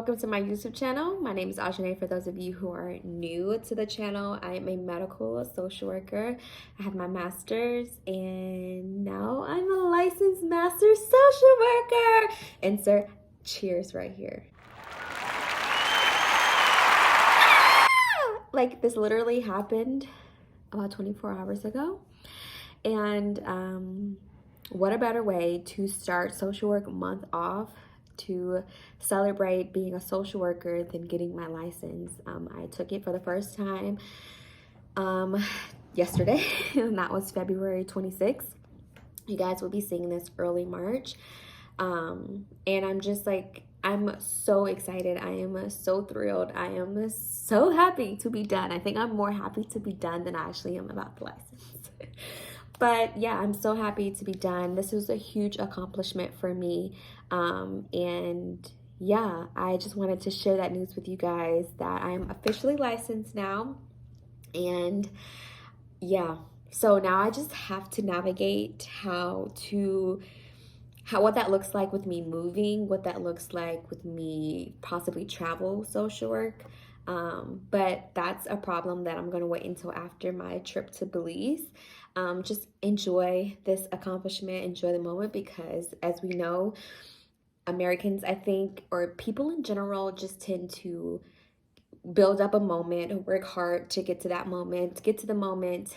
welcome to my YouTube channel. My name is Ajane. For those of you who are new to the channel, I am a medical social worker. I have my master's and now I'm a licensed master social worker. Insert cheers right here. Like, this literally happened about 24 hours ago. And what a better way to start social work month off to celebrate being a social worker than getting my license. I took it for the first time yesterday, and that was February 26th. You guys will be seeing this early March. And I'm just like, I'm so excited. I am so thrilled. I am so happy to be done. I think I'm more happy to be done than I actually am about the license. But yeah, I'm so happy to be done. This was a huge accomplishment for me. And yeah, I just wanted to share that news with you guys that I'm officially licensed now. And yeah, so now I just have to navigate what that looks like with me moving, what that looks like with me possibly travel social work. But that's a problem that I'm going to wait until after my trip to Belize. Just enjoy this accomplishment, enjoy the moment, because as we know, Americans, I think, or people in general, just tend to build up a moment, work hard to get to that moment, get to the moment,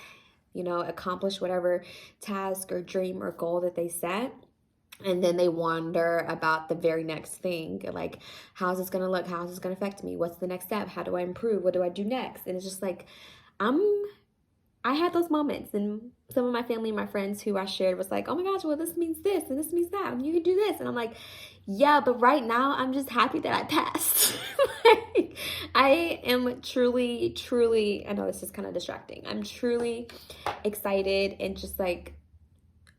accomplish whatever task or dream or goal that they set. And then they wonder about the very next thing, like, how's this gonna look? How's this gonna affect me? What's the next step? How do I improve? What do I do next? And it's just like, I had those moments, and some of my family and my friends who I shared was like, oh my gosh, well, this means this and this means that, and you can do this. And I'm like, yeah, but right now I'm just happy that I passed. Like, I am truly, I know this is kind of distracting. I'm truly excited and just like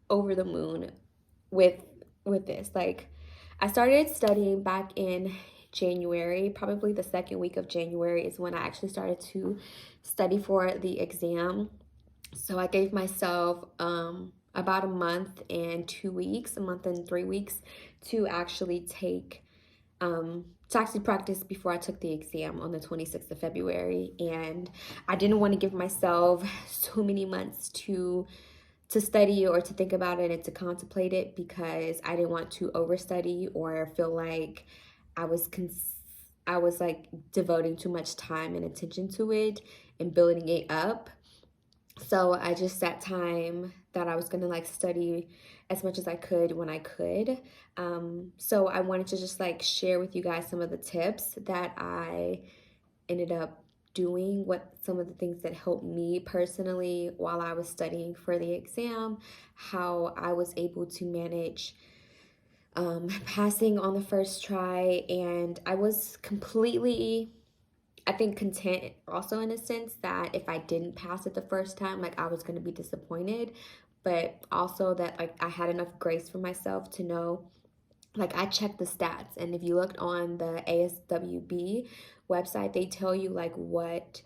over the moon with this. Like, I started studying back in January. Probably the second week of January is when I actually started to study for the exam. So I gave myself about a month and 3 weeks to actually take to actually practice before I took the exam on the 26th of February. And I didn't want to give myself so many months to study or to think about it and to contemplate it, because I didn't want to overstudy or feel like I was like devoting too much time and attention to it and building it up. So I just set time that I was gonna like study as much as I could when I could. So I wanted to just like share with you guys some of the tips that I ended up doing, what some of the things that helped me personally while I was studying for the exam, how I was able to manage passing on the first try. And I was completely, I think, content also, in a sense that if I didn't pass it the first time, like, I was going to be disappointed, but also that like I had enough grace for myself to know, like, I checked the stats, and if you looked on the ASWB website, they tell you like what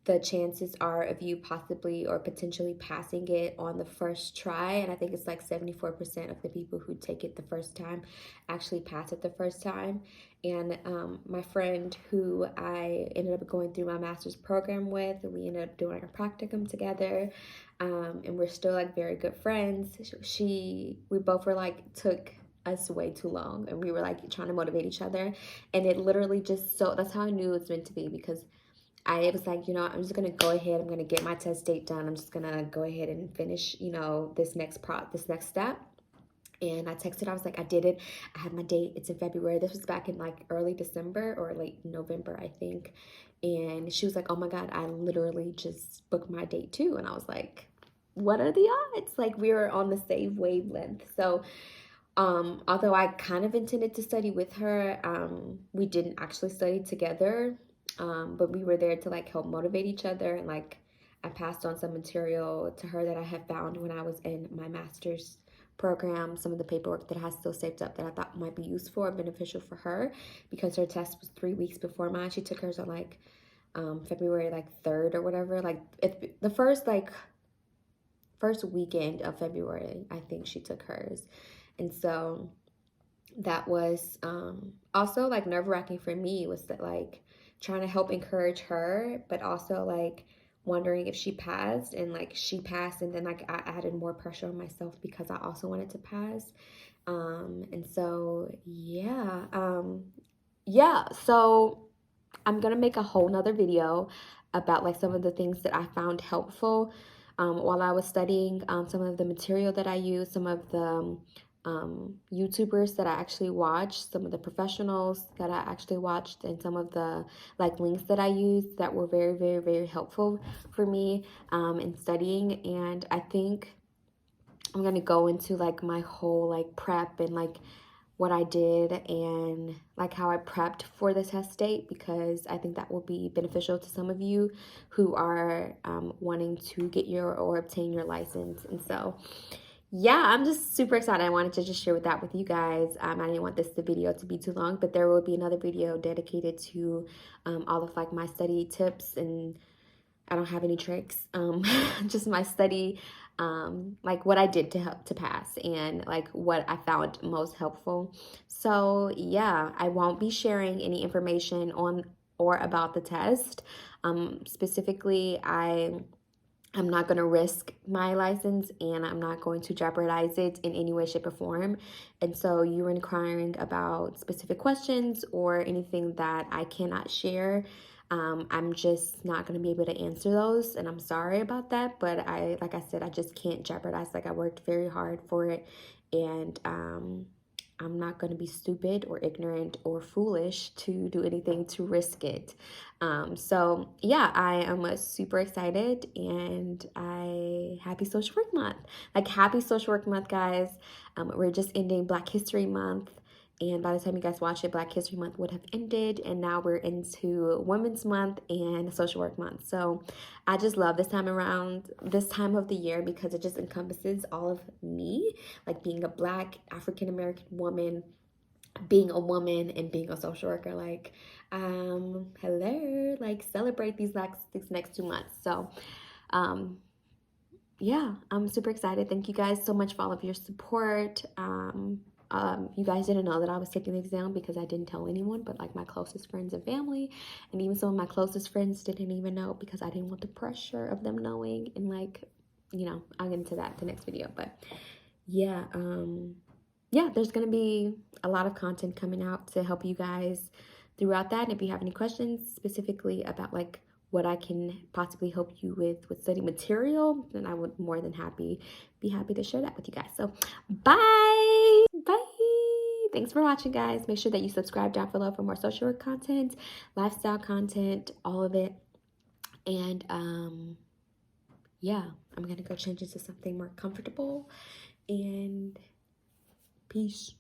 the chances are of you possibly or potentially passing it on the first try. And I think it's like 74% of the people who take it the first time actually pass it the first time. And my friend who I ended up going through my master's program with, we ended up doing a practicum together, and we're still like very good friends. We both were like, took us way too long, and we were like trying to motivate each other, and it literally just, so that's how I knew it was meant to be, because I was like, I'm just gonna go ahead, I'm gonna get my test date done, I'm just gonna go ahead and finish this next step. And I texted, I was like, I did it, I have my date, it's in February. This was back in like early December or late November, I think. And she was like, oh my God, I literally just booked my date too. And I was like, what are the odds? Like, we were on the same wavelength. So although I kind of intended to study with her, we didn't actually study together, but we were there to like help motivate each other. And like, I passed on some material to her that I had found when I was in my master's program, some of the paperwork that I had still saved up that I thought might be useful or beneficial for her, because her test was 3 weeks before mine. She took hers on like February like 3rd or whatever, like the first weekend of February, I think she took hers. And so that was also like nerve-wracking for me was that like trying to help encourage her, but also like wondering if she passed, and like she passed, and then like I added more pressure on myself because I also wanted to pass. And so yeah, so I'm gonna make a whole nother video about like some of the things that I found helpful while I was studying, some of the material that I used, some of the YouTubers that I actually watched, some of the professionals that I actually watched, and some of the like links that I used that were very, very, very helpful for me in studying. And I think I'm gonna go into like my whole like prep and like what I did and like how I prepped for the test date, because I think that will be beneficial to some of you who are wanting to get your or obtain your license. And so yeah, I'm just super excited. I wanted to just share that with you guys. I didn't want this video to be too long, but there will be another video dedicated to all of like my study tips, and I don't have any tricks. Just my study, like what I did to help to pass, and like what I found most helpful. So yeah, I won't be sharing any information on or about the test. Specifically, I'm not going to risk my license, and I'm not going to jeopardize it in any way, shape, or form. And so you're inquiring about specific questions or anything that I cannot share. I'm just not going to be able to answer those, and I'm sorry about that. But like I said, I just can't jeopardize. Like I worked very hard for it, and I'm not going to be stupid or ignorant or foolish to do anything to risk it. So yeah, I am super excited, and happy Social Work Month. Like happy Social Work Month, guys. We're just ending Black History Month. And by the time you guys watch it, Black History Month would have ended. And now we're into Women's Month and Social Work Month. So I just love this time around, this time of the year, because it just encompasses all of me, like being a Black African American woman, being a woman, and being a social worker. Like hello, like celebrate these next 2 months. So yeah, I'm super excited. Thank you guys so much for all of your support. You guys didn't know that I was taking the exam because I didn't tell anyone but like my closest friends and family, and even some of my closest friends didn't even know because I didn't want the pressure of them knowing. And like, I'll get into that the next video. But yeah, yeah, there's going to be a lot of content coming out to help you guys throughout that. And if you have any questions specifically about like what I can possibly help you with study material, then I would more than be happy to share that with you guys. So bye. Bye. Thanks for watching, guys. Make sure that you subscribe down below for more social work content, lifestyle content, all of it. And yeah, I'm going to go change into something more comfortable, and peace.